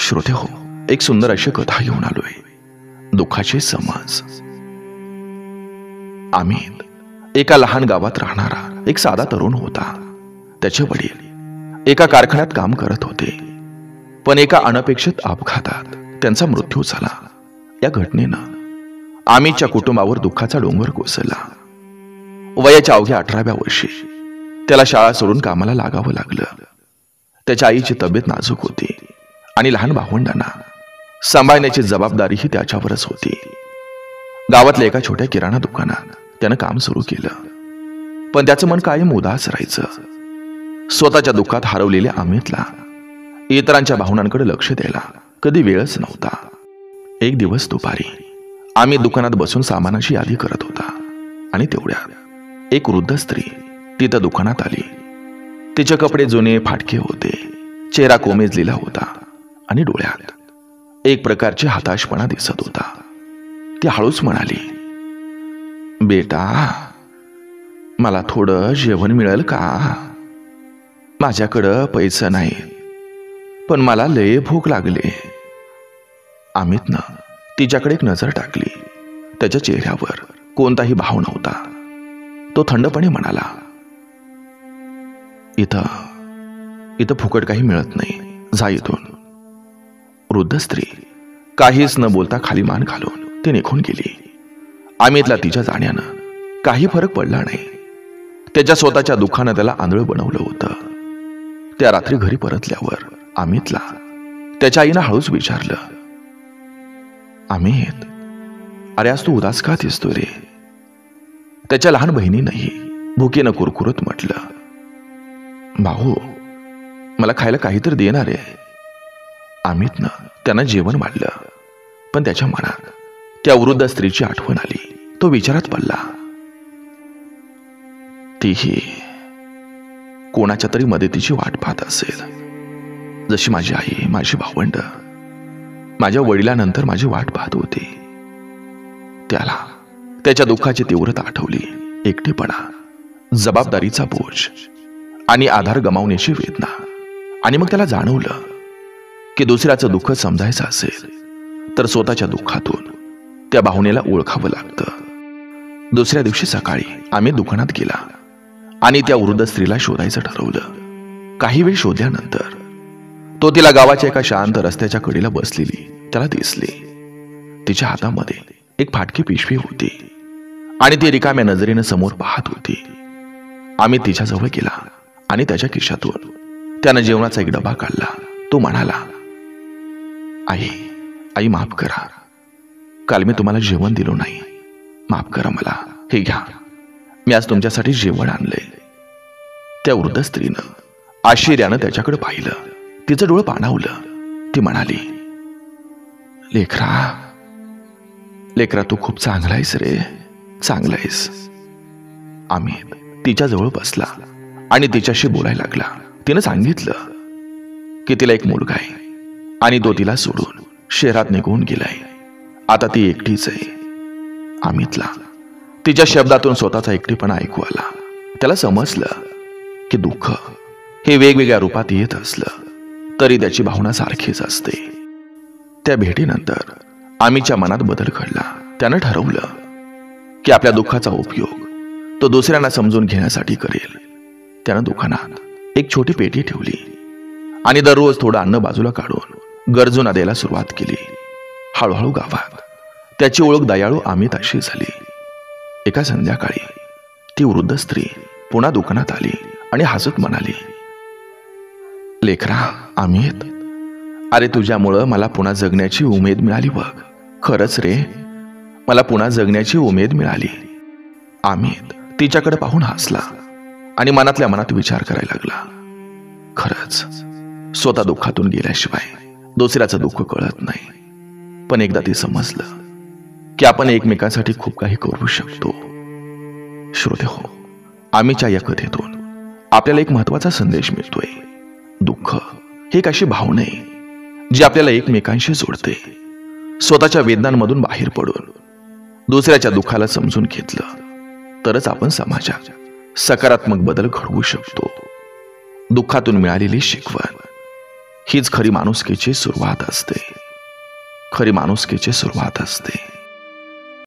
श्रोते हो, एक सुंदर अशी कथा घेऊन आलोय, दुःखाचे समज. अमित एका लहान गावात राहणारा एक साधा तरुण होता. त्याचे वडील एका कारखान्यात काम करत होते, पण एका अनपेक्षित अपघातात त्यांचा मृत्यू झाला. या घटनेनं अमितच्या कुटुंबावर दुःखाचा डोंगर कोसळला. वयाच्या अवघ्या 18व्या वर्षी त्याला शाळा सोडून कामाला लागावं लागलं. त्याच्या आईची तब्येत नाजूक होती आणि लहान भावंडांना सांभाळण्याची जबाबदारीही त्याच्यावरच होती. गावातल्या एका छोट्या किराणा दुकानात त्यानं काम सुरू केलं, पण त्याचं मन कायम उदास राहायचं. स्वतःच्या दुःखात हरवलेल्या अमितला इतरांच्या भावनांकडे लक्ष द्यायला कधी वेळच नव्हता. एक दिवस दुपारी अमित दुकानात बसून सामानाची यादी करत होता आणि तेवढ्यात एक वृद्ध स्त्री तिथं दुकानात आली. तिचे कपडे जुने फाटके होते, चेहरा कोमेजलेला होता आणि डोळ्यात एक प्रकारची हताशपणा दिसत होता. ती हळूच म्हणाली, बेटा, मला थोडं जेवण मिळेल का? माझ्याकडं पैसे नाही, पण मला लय भूक लागली. अमितनं तिच्याकडे एक नजर टाकली. त्याच्या चेहऱ्यावर कोणताही भाव नव्हता. तो थंडपणे म्हणाला, इथं फुकट काही मिळत नाही, जा इथून. वृद्ध स्त्री काहीच न बोलता खाली मान घालून ती निघून गेली. अमितला तिच्या जाण्यानं काही फरक पडला नाही. त्याच्या स्वतःच्या दुःखानं त्याला आंधळं बनवलं होतं. त्या रात्री घरी परतल्यावर अमितला त्याच्या आईनं हळूच विचारलं, अमित, अरे आज तू उदास का दिसतोय रे? त्याच्या लहान बहिणीनंही भुकेनं कुरकुरत म्हटलं, भाऊ, मला खायला काहीतरी देणार आहे. अमितनं त्यांना जेवण वाढलं, पण त्याच्या मनात त्या वृद्ध स्त्रीची आठवण आली. तो विचारात पडला. तीही कोणाच्या तरी मदतीची वाट पाहत असेल, जशी माझी आई, माझी भावंड माझ्या वडिलांनंतर माझी वाट पाहत होती. त्याला त्याच्या दुःखाची तीव्रता आठवली. एकटेपणा, जबाबदारीचा बोज आणि आधार गमावण्याची वेदना. आणि मग त्याला जाणवलं की दुसऱ्याचं दुःख समजायचं असेल तर स्वतःच्या दुःखातून त्या भावनेला ओळखावं लागतं. दुसऱ्या दिवशी सकाळी अमित दुकानात गेला आणि त्या वृद्ध स्त्रीला शोधायचं ठरवलं. काही वेळ शोधल्यानंतर तो तिला गावाच्या एका शांत रस्त्याच्या कडेला बसलेली त्याला दिसली. तिच्या हातामध्ये एक फाटकी पिशवी होती आणि ती रिकाम्या नजरेनं समोर पाहत होती. अमित तिच्याजवळ गेला आणि त्याच्या खिशातून त्यानं जेवणाचा एक डबा काढला. तो म्हणाला, आई, माफ करा, काल मी तुम्हाला जेवण दिलो नाही, माफ करा मला. हे घ्या, मी आज तुमच्यासाठी जेवण आणलंय. त्या वृद्ध स्त्रीनं आश्चर्यानं त्याच्याकडे पाहिलं. तिचं डोळं पाणावलं. ती म्हणाली, लेकरा, तू खूप चांगला आहेस रे, चांगला आहेस. अमित तिच्याजवळ बसला आणि तिच्याशी बोलायला लागला. तिनं सांगितलं की तिला एक मुलगा आहे आणि तो तिला सोडून शहरात निघून गेलाय. आता ती एकटीच आहे. अमितला तिच्या शब्दातून स्वतःचा एकटेपणा ऐकू आला. त्याला समजलं की दुःख हे वेगवेगळ्या रूपात येत असलं तरी त्याची भावना सारखीच असते. त्या भेटीनंतर अमितच्या मनात बदल घडला. त्यानं ठरवलं की आपल्या दुःखाचा उपयोग तो दुसऱ्यांना समजून घेण्यासाठी करेल. त्यानं दुकानात एक छोटी पेटी ठेवली आणि दररोज थोडं अन्न बाजूला काढून गरजूंना द्यायला सुरुवात केली. हळूहळू गावात त्याची ओळख दयाळू अमित अशी झाली. एका संध्याकाळी ती वृद्ध स्त्री पुन्हा दुकानात आली आणि हसत म्हणाली, लेकरा, अमित, अरे तुझ्यामुळं मला पुन्हा जगण्याची उमेद मिळाली बघ. खरंच रे, मला पुन्हा जगण्याची उमेद मिळाली. अमित तिच्याकडे पाहून हसला आणि मनातल्या मनात विचार करायला लागला, खरंच स्वतः दुःखातून गेल्याशिवाय दुसऱ्याचं दुःख कळत नाही. पण एकदा ती समजलं की आपण एकमेकांसाठी खूप काही करू शकतो. श्रोते हो, अमितच्या या कथेतून आपल्याला एक महत्वाचा संदेश मिळतोय. दुःख हे एक अशी भावना आहे जी आपल्याला एकमेकांशी जोडते. स्वतःच्या वेदनांमधून बाहेर पडून दुसऱ्याच्या दुःखाला समजून घेतलं तरच आपण समाजात सकारात्मक बदल घडवू शकतो. दुःखातून मिळालेली शिकवण हीच खरी माणुसकीची सुरुवात असते. खरी माणुसकीची सुरुवात असते.